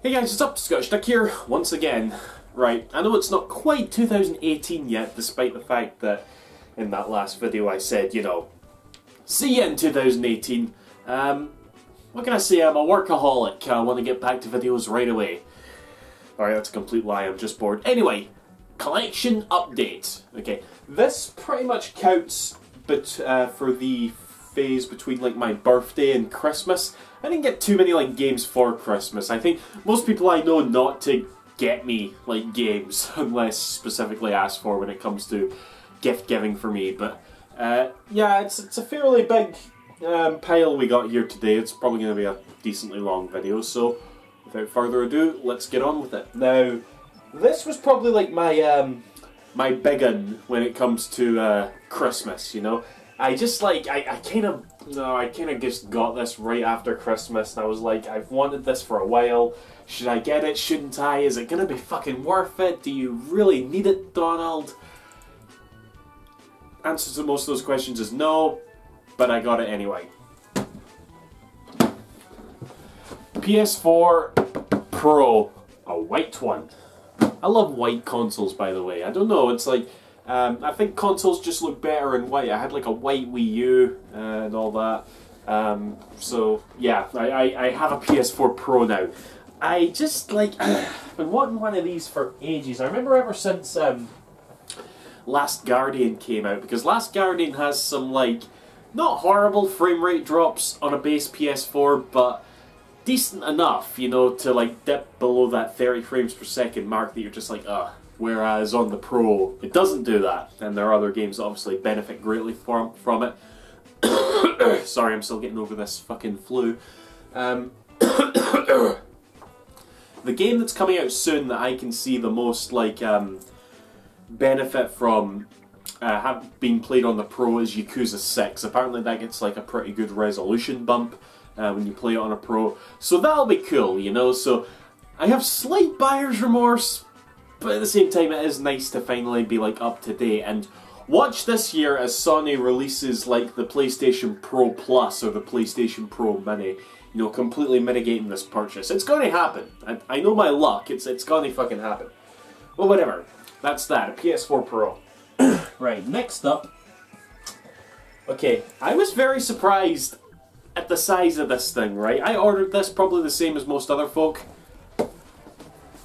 Hey guys, what's up? Scottish Duck here, once again. Right, I know it's not quite 2018 yet, despite the fact that in that last video I said, you know, see ya in 2018. What can I say? I'm a workaholic. I want to get back to videos right away. Alright, that's a complete lie, I'm just bored. Anyway, collection update. Okay, this pretty much counts for the phase between like my birthday and Christmas. I didn't get too many like games for Christmas. I think most people I know not to get me like games unless specifically asked for when it comes to gift giving for me. But yeah, it's a fairly big pile we got here today. It's probably going to be a decently long video. So without further ado, let's get on with it. Now, this was probably like my my big un when it comes to Christmas. You know, I just like I kind of just got this right after Christmas, and I was like, I've wanted this for a while. Should I get it? Shouldn't I? Is it gonna be fucking worth it? Do you really need it, Donald? Answer to most of those questions is no, but I got it anyway. PS4 Pro, a white one. I love white consoles, by the way. I don't know, it's like, I think consoles just look better in white. I had like a white Wii U and all that. So yeah, I have a PS4 Pro now. I just like, I've been wanting one of these for ages. I remember ever since Last Guardian came out, because Last Guardian has some like, not horrible frame rate drops on a base PS4, but decent enough, you know, to like dip below that 30 frames per second mark that you're just like, ugh. Whereas on the Pro, it doesn't do that, and there are other games that obviously benefit greatly from it. Sorry, I'm still getting over this fucking flu. The game that's coming out soon that I can see the most like benefit from being played on the Pro is Yakuza 6. Apparently that gets like a pretty good resolution bump when you play it on a Pro, so that'll be cool, you know. So I have slight buyer's remorse, but at the same time it is nice to finally be like up to date. And watch this year as Sony releases like the PlayStation Pro Plus or the PlayStation Pro Mini, you know, completely mitigating this purchase. It's going to happen. I know my luck. It's going to fucking happen. Well, whatever. That's that. A PS4 Pro. Right, next up. Okay, I was very surprised at the size of this thing, right? I ordered this probably the same as most other folk.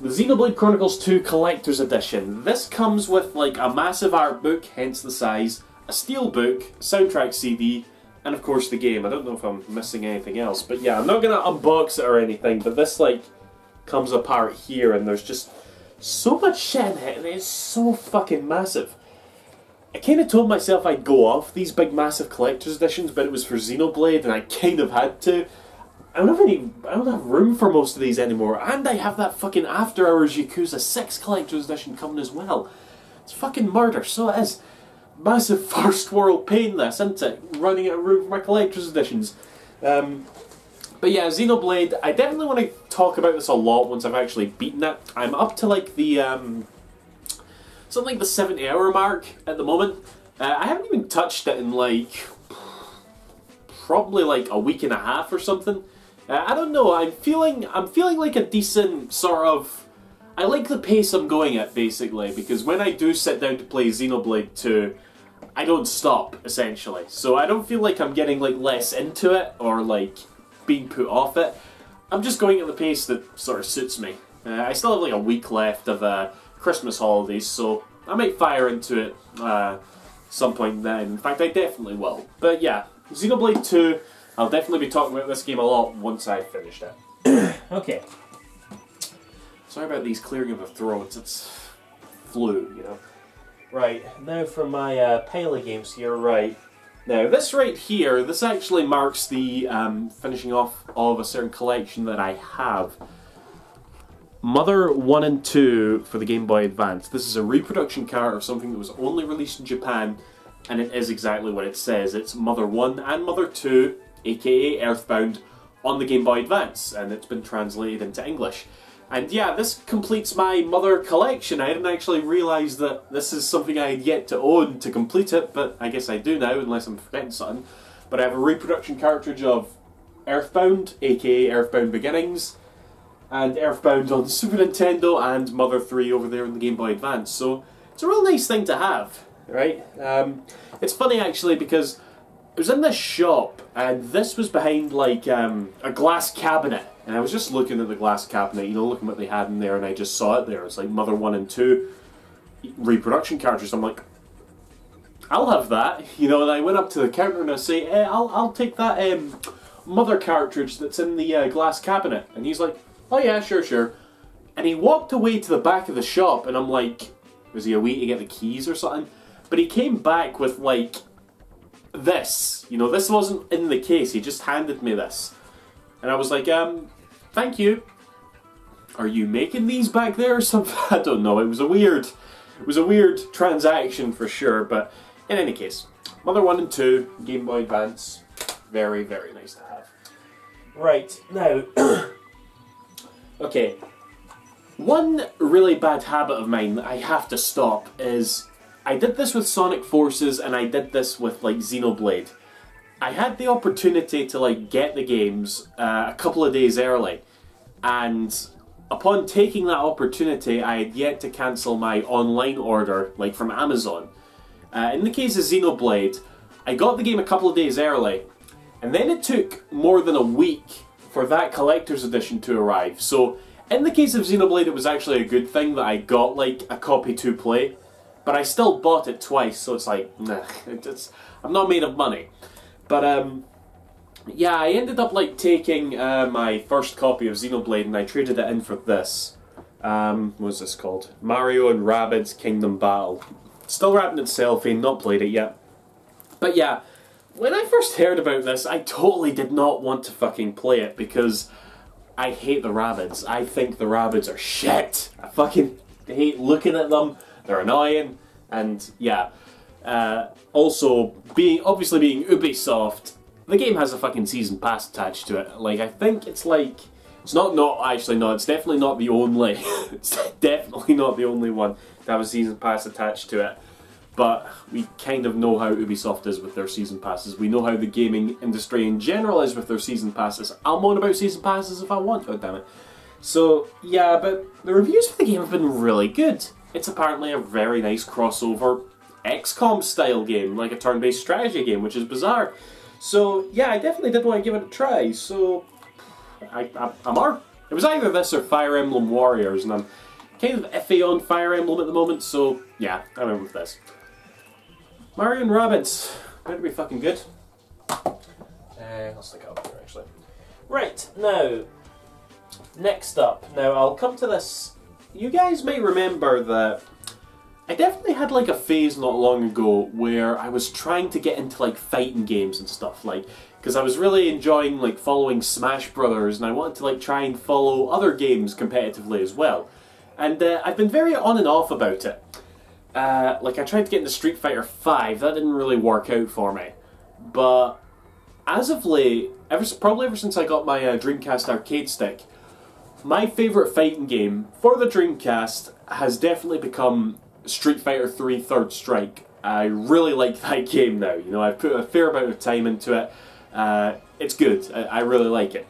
The Xenoblade Chronicles 2 Collector's Edition. This comes with like a massive art book, hence the size, a steel book, soundtrack CD, and of course the game. I don't know if I'm missing anything else, but yeah, I'm not gonna unbox it or anything, but this like comes apart here and there's just so much shit in it and it's so fucking massive. I kind of told myself I'd go off these big massive collector's editions, but it was for Xenoblade and I kind of had to. I don't have room for most of these anymore, and I have that fucking After Hours Yakuza 6 Collector's Edition coming as well. It's fucking murder, so it is. Massive first world pain this, isn't it? Running out of room for my Collector's Editions. But yeah, Xenoblade, I definitely want to talk about this a lot once I've actually beaten it. I'm up to like the, something like the 70-hour mark at the moment. I haven't even touched it in like, probably like a week and a half or something. I don't know, I'm feeling like a decent sort of, I like the pace I'm going at basically, because when I do sit down to play Xenoblade 2, I don't stop essentially. So I don't feel like I'm getting like less into it or like being put off it. I'm just going at the pace that sort of suits me. I still have like a week left of Christmas holidays, so I might fire into it some point then. In fact, I definitely will. But yeah, Xenoblade 2, I'll definitely be talking about this game a lot once I've finished it. Okay. Sorry about these clearing of the throats, it's flu, you know. Right, now for my pile of games here, right. Now, this right here, this actually marks the finishing off of a certain collection that I have. Mother 1 and 2 for the Game Boy Advance. This is a reproduction cart of something that was only released in Japan, and it is exactly what it says. It's Mother 1 and Mother 2, aka Earthbound, on the Game Boy Advance, and it's been translated into English. And yeah, this completes my Mother collection. I didn't actually realise that this is something I had yet to own to complete it, but I guess I do now, unless I'm forgetting something. But I have a reproduction cartridge of Earthbound, aka Earthbound Beginnings, and Earthbound on Super Nintendo, and Mother 3 over there on the Game Boy Advance. So it's a real nice thing to have, right? It's funny actually because I was in this shop and this was behind like a glass cabinet, and I was just looking at the glass cabinet, you know, looking what they had in there, and I just saw it there. It's like Mother 1 and 2 reproduction cartridges. I'm like, I'll have that, you know. And I went up to the counter and I say, I'll take that Mother cartridge that's in the glass cabinet. And he's like, oh yeah, sure. And he walked away to the back of the shop, and I'm like, was he away to get the keys or something? But he came back with like this, you know, this wasn't in the case, he just handed me this. And I was like, thank you. Are you making these back there or something? I don't know, it was a weird transaction for sure, but in any case, Mother 1 and 2, Game Boy Advance, very, very nice to have. Right, now, okay, one really bad habit of mine that I have to stop is, I did this with Sonic Forces and I did this with like Xenoblade. I had the opportunity to like get the games a couple of days early, and upon taking that opportunity I had yet to cancel my online order like from Amazon. In the case of Xenoblade, I got the game a couple of days early, and then it took more than a week for that collector's edition to arrive. So in the case of Xenoblade, it was actually a good thing that I got like a copy to play, but I still bought it twice, so it's like, nah, I'm not made of money. But yeah, I ended up like taking my first copy of Xenoblade and I traded it in for this. What was this called? Mario and Rabbids Kingdom Battle. Still wrapped in cellophane, not played it yet. But yeah, when I first heard about this, I totally did not want to fucking play it because I hate the Rabbids. I think the Rabbids are shit. I fucking hate looking at them. They're annoying, and yeah. Also, obviously being Ubisoft, the game has a fucking season pass attached to it. Like, I think it's like, it's definitely not the only, it's definitely not the only one to have a season pass attached to it. But we kind of know how Ubisoft is with their season passes. We know how the gaming industry in general is with their season passes. I'll moan about season passes if I want, goddammit. So, yeah, but the reviews for the game have been really good. It's apparently a very nice crossover XCOM style game, like a turn-based strategy game, which is bizarre. So, yeah, I definitely did want to give it a try, so it was either this or Fire Emblem Warriors, and I'm kind of iffy on Fire Emblem at the moment, so yeah, I went with this. Mario and Rabbids, better be fucking good. I'll stick it up here actually. Right, now, next up, now I'll come to this. You guys may remember that I definitely had like a phase not long ago where I was trying to get into like fighting games and stuff, like, because I was really enjoying like following Smash Brothers and I wanted to like try and follow other games competitively as well. And I've been very on and off about it. Like I tried to get into Street Fighter V, that didn't really work out for me. But as of late, probably ever since I got my Dreamcast arcade stick, my favourite fighting game for the Dreamcast has definitely become Street Fighter 3 Third Strike. I really like that game now. You know, I've put a fair amount of time into it. It's good. I really like it.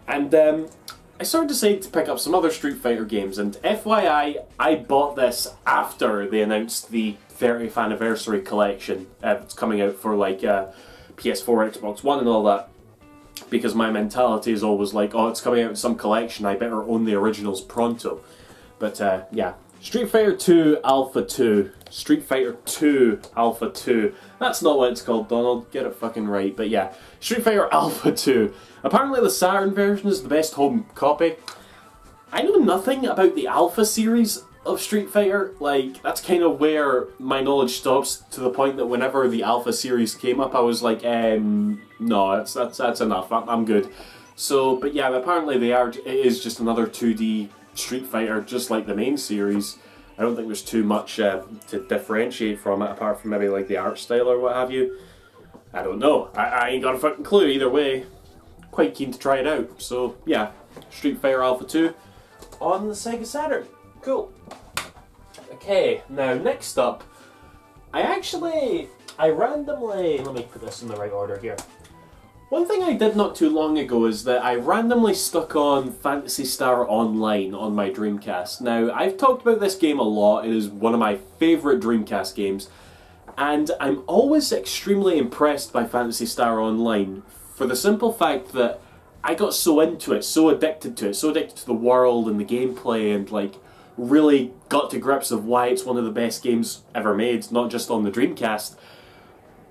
And I started to decide to pick up some other Street Fighter games, and FYI, I bought this after they announced the 30th anniversary collection. It's coming out for like PS4, Xbox One and all that, because my mentality is always like, oh, it's coming out in some collection, I better own the originals pronto. But yeah, Street Fighter 2 Alpha 2. Street Fighter 2 Alpha 2. That's not what it's called, Donald. Get it fucking right. But yeah, Street Fighter Alpha 2. Apparently the Saturn version is the best home copy. I know nothing about the Alpha series of Street Fighter. Like, that's kind of where my knowledge stops, to the point that whenever the Alpha series came up, I was like, no, that's enough. I'm good. So, but yeah, apparently it is just another 2D Street Fighter, just like the main series. I don't think there's too much to differentiate from it, apart from maybe like the art style or what have you. I don't know. I ain't got a fucking clue either way. Quite keen to try it out. So yeah, Street Fighter Alpha 2 on the Sega Saturn. Cool. Okay, now next up, I randomly, let me put this in the right order here. One thing I did not too long ago is that I randomly stuck on Phantasy Star Online on my Dreamcast. Now, I've talked about this game a lot. It is one of my favourite Dreamcast games. And I'm always extremely impressed by Phantasy Star Online for the simple fact that I got so into it, so addicted to it, so addicted to the world and the gameplay, and like really got to grips of why it's one of the best games ever made, not just on the Dreamcast.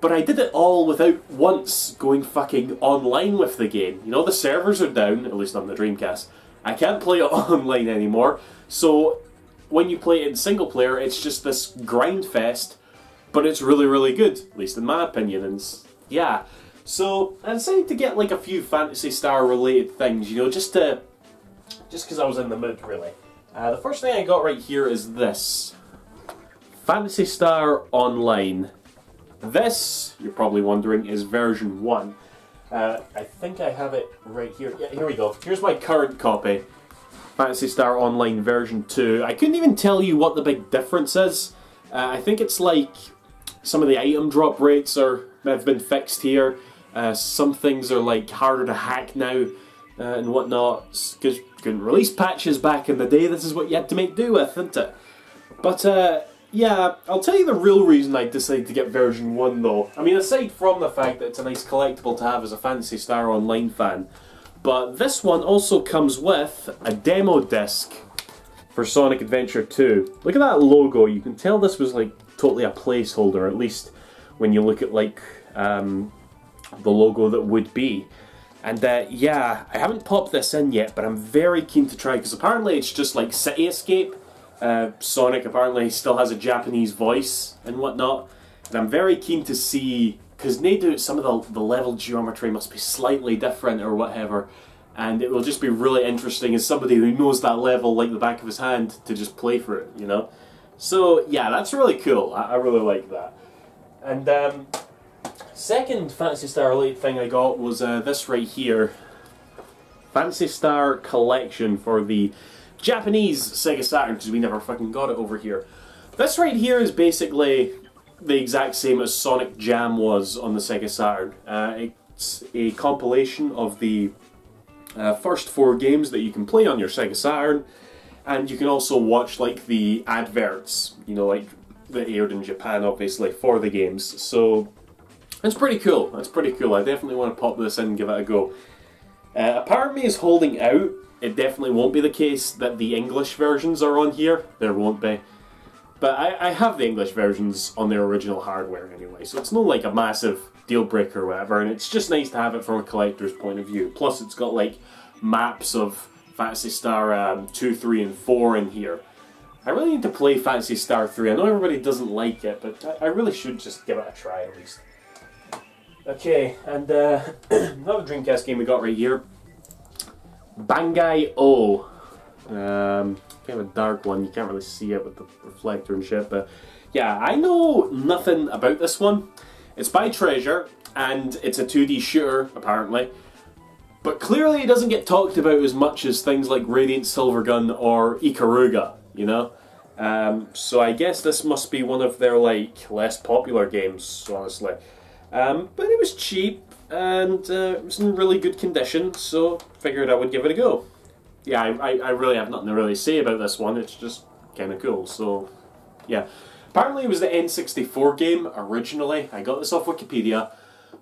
But I did it all without once going fucking online with the game. You know, the servers are down, at least on the Dreamcast. I can't play it online anymore, so when you play it in single player, it's just this grind fest. But it's really, really good, at least in my opinion, and yeah. So, I decided to get like a few Phantasy Star related things, you know, just because I was in the mood, really. The first thing I got right here is this. Phantasy Star Online. This, you're probably wondering, is version 1. I think I have it right here. Yeah, here we go. Here's my current copy. Phantasy Star Online version 2. I couldn't even tell you what the big difference is. I think it's like some of the item drop rates have been fixed here. Some things are like harder to hack now and whatnot, because you couldn't release patches back in the day. This is what you had to make do with, isn't it? But yeah, I'll tell you the real reason I decided to get version 1 though. I mean, aside from the fact that it's a nice collectible to have as a Phantasy Star Online fan, but this one also comes with a demo disc for Sonic Adventure 2. Look at that logo. You can tell this was like totally a placeholder, at least when you look at like the logo that would be. And yeah, I haven't popped this in yet, but I'm very keen to try, because apparently it's just like City Escape. Sonic apparently still has a Japanese voice and whatnot, and I'm very keen to see, because they do some of the level geometry must be slightly different or whatever, and it will just be really interesting as somebody who knows that level like the back of his hand to just play for it, you know? So yeah, that's really cool. I really like that. And second Phantasy Star related thing I got was this right here. Phantasy Star Collection for the Japanese Sega Saturn, because we never fucking got it over here. This right here is basically the exact same as Sonic Jam was on the Sega Saturn. It's a compilation of the first 4 games that you can play on your Sega Saturn, and you can also watch like the adverts, you know, like that aired in Japan obviously for the games. So it's pretty cool. It's pretty cool. I definitely want to pop this in and give it a go. A part of me is holding out. It definitely won't be the case that the English versions are on here. There won't be. But I have the English versions on their original hardware anyway, so it's not like a massive deal breaker or whatever, and it's just nice to have it from a collector's point of view. Plus it's got like maps of Phantasy Star 2, 3 and 4 in here. I really need to play Phantasy Star 3. I know everybody doesn't like it, but I really should just give it a try at least. Okay, and another Dreamcast game we got right here. Bangai-O. Kind of a dark one, you can't really see it with the reflector and shit, but yeah, I know nothing about this one. It's by Treasure, and it's a 2D shooter, apparently. But clearly it doesn't get talked about as much as things like Radiant Silvergun or Ikaruga, you know? So I guess this must be one of their, like, less popular games, honestly. But it was cheap, and it was in really good condition, so figured I would give it a go. Yeah, I really have nothing to really say about this one, it's just kind of cool, so yeah. Apparently it was the N64 game originally. I got this off Wikipedia,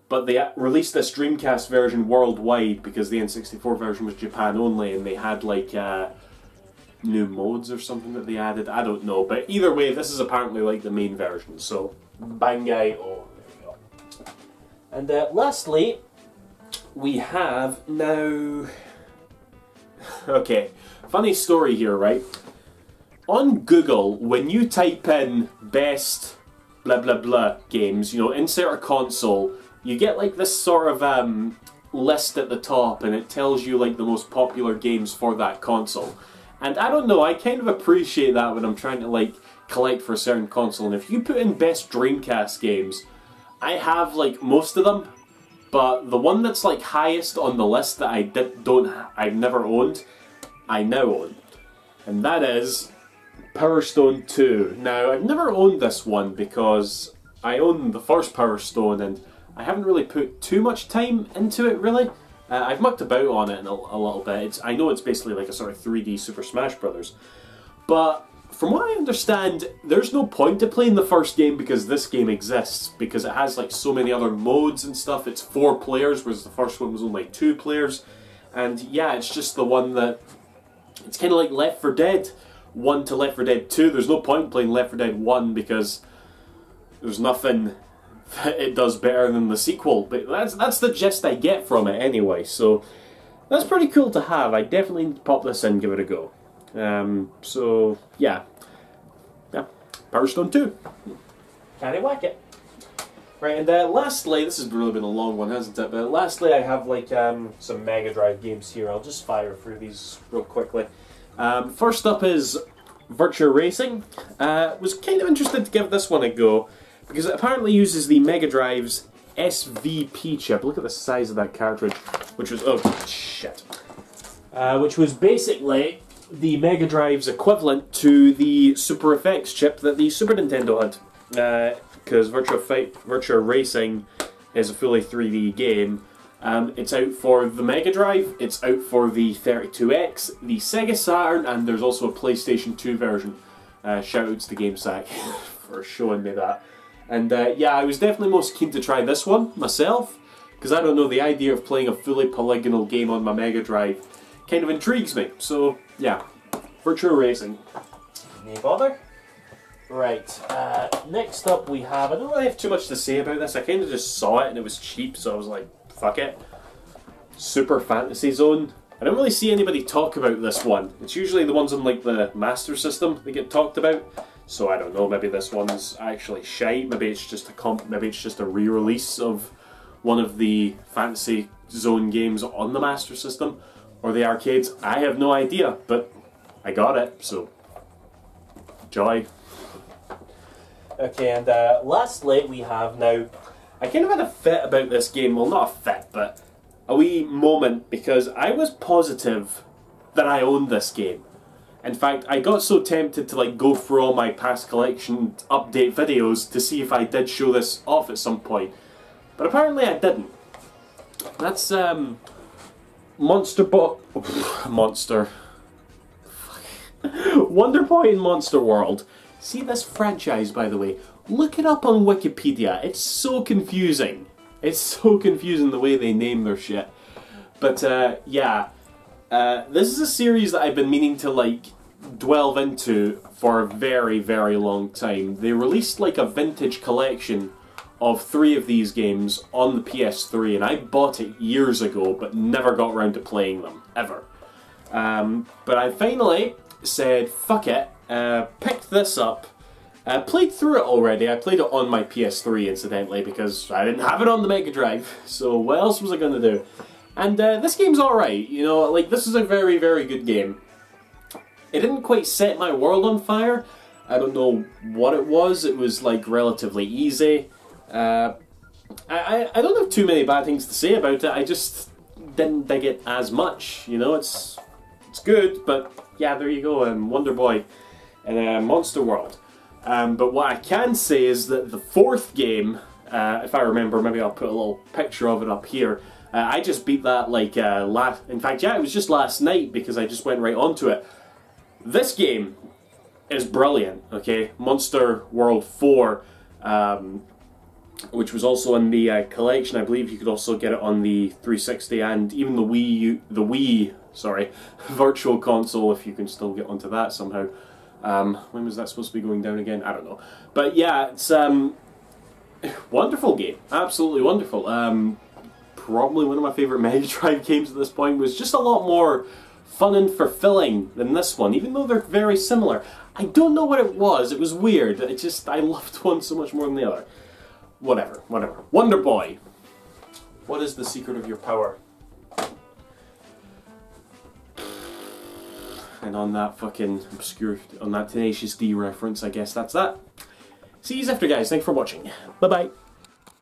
but they released this Dreamcast version worldwide because the N64 version was Japan only, and they had like new modes or something that they added. I don't know, but either way, this is apparently like the main version. So Bangai-O, there we go. And lastly, we have now. Okay, funny story here, right? On Google, when you type in best blah blah blah games, you know, insert a console, you get like this sort of list at the top, and it tells you like the most popular games for that console. And I don't know, I kind of appreciate that when I'm trying to like collect for a certain console. And if you put in best Dreamcast games, I have like most of them, but the one that's like highest on the list that I've never owned, I now own, and that is Power Stone 2. Now, I've never owned this one because I own the first Power Stone, and I haven't really put too much time into it, really. I've mucked about on it a little bit. I know it's basically like a sort of 3D Super Smash Brothers. But from what I understand, there's no point to playing the first game because this game exists. Because it has like so many other modes and stuff. It's 4 players, whereas the first one was only 2 players. And yeah, it's just the one that... It's kind of like Left 4 Dead 1 to Left 4 Dead 2. There's no point playing Left 4 Dead 1 because there's nothing that it does better than the sequel. But that's the gist I get from it anyway. So that's pretty cool to have. I definitely need to pop this in and give it a go. So yeah. Power Stone 2. Can't whack it. Right, and lastly, this has really been a long one, hasn't it? But lastly, I have like some Mega Drive games here. I'll just fire through these real quickly. First up is Virtua Racing. Was kind of interested to give this one a go because it apparently uses the Mega Drive's SVP chip. Look at the size of that cartridge, which was which was basically the Mega Drive's equivalent to the Super Effects chip that the Super Nintendo had. Because Virtua Racing is a fully 3D game. It's out for the Mega Drive, it's out for the 32X, the Sega Saturn, and there's also a PlayStation 2 version. Shoutouts to GameSack for showing me that. And yeah, I was definitely most keen to try this one myself, because I don't know, the idea of playing a fully polygonal game on my Mega Drive kind of intrigues me. So yeah, Virtua Racing. No bother. Right, next up we have, I don't really have too much to say about this, I kind of just saw it and it was cheap, so I was like, fuck it. Super Fantasy Zone. I don't really see anybody talk about this one. It's usually the ones on like the Master System that get talked about, so I don't know, maybe this one's actually shite, maybe it's just a re-release of one of the Fantasy Zone games on the Master System, or the arcades, I have no idea, but I got it, so joy. Okay, and lastly we have now, I kind of had a fit about this game, well not a fit, but a wee moment, because I was positive that I owned this game. In fact, I got so tempted to like go through all my past collection update videos to see if I did show this off at some point. But apparently I didn't. That's Wonder Boy in Monster World. See this franchise, by the way, look it up on Wikipedia. It's so confusing. It's so confusing the way they name their shit. But yeah, this is a series that I've been meaning to like delve into for a very, very long time. They released like a vintage collection of 3 of these games on the PS3, and I bought it years ago, but never got around to playing them, ever. But I finally said, fuck it, picked this up, played through it already. I played it on my PS3 incidentally because I didn't have it on the Mega Drive, so what else was I going to do? And this game's alright, you know, like this is a very, very good game. It didn't quite set my world on fire. I don't know what it was like relatively easy. I don't have too many bad things to say about it, I just didn't dig it as much, you know, it's good, but yeah, there you go, Wonder Boy and Monster World. But what I can say is that the 4th game, if I remember, maybe I'll put a little picture of it up here, I just beat that like in fact, yeah, it was just last night because I just went right onto it. This game is brilliant, okay? Monster World 4, which was also in the collection. I believe you could also get it on the 360 and even the Wii, Virtual Console, if you can still get onto that somehow. When was that supposed to be going down again? I don't know. But yeah, it's wonderful game. Absolutely wonderful. Probably one of my favourite Mega Drive games at this point. Was just a lot more fun and fulfilling than this one, even though they're very similar. I don't know what it was. It was weird. I loved one so much more than the other. Whatever. Wonder Boy. What is the secret of your power? And on that fucking obscure, on that Tenacious D reference, I guess that's that. See you after, guys. Thanks for watching. Bye-bye.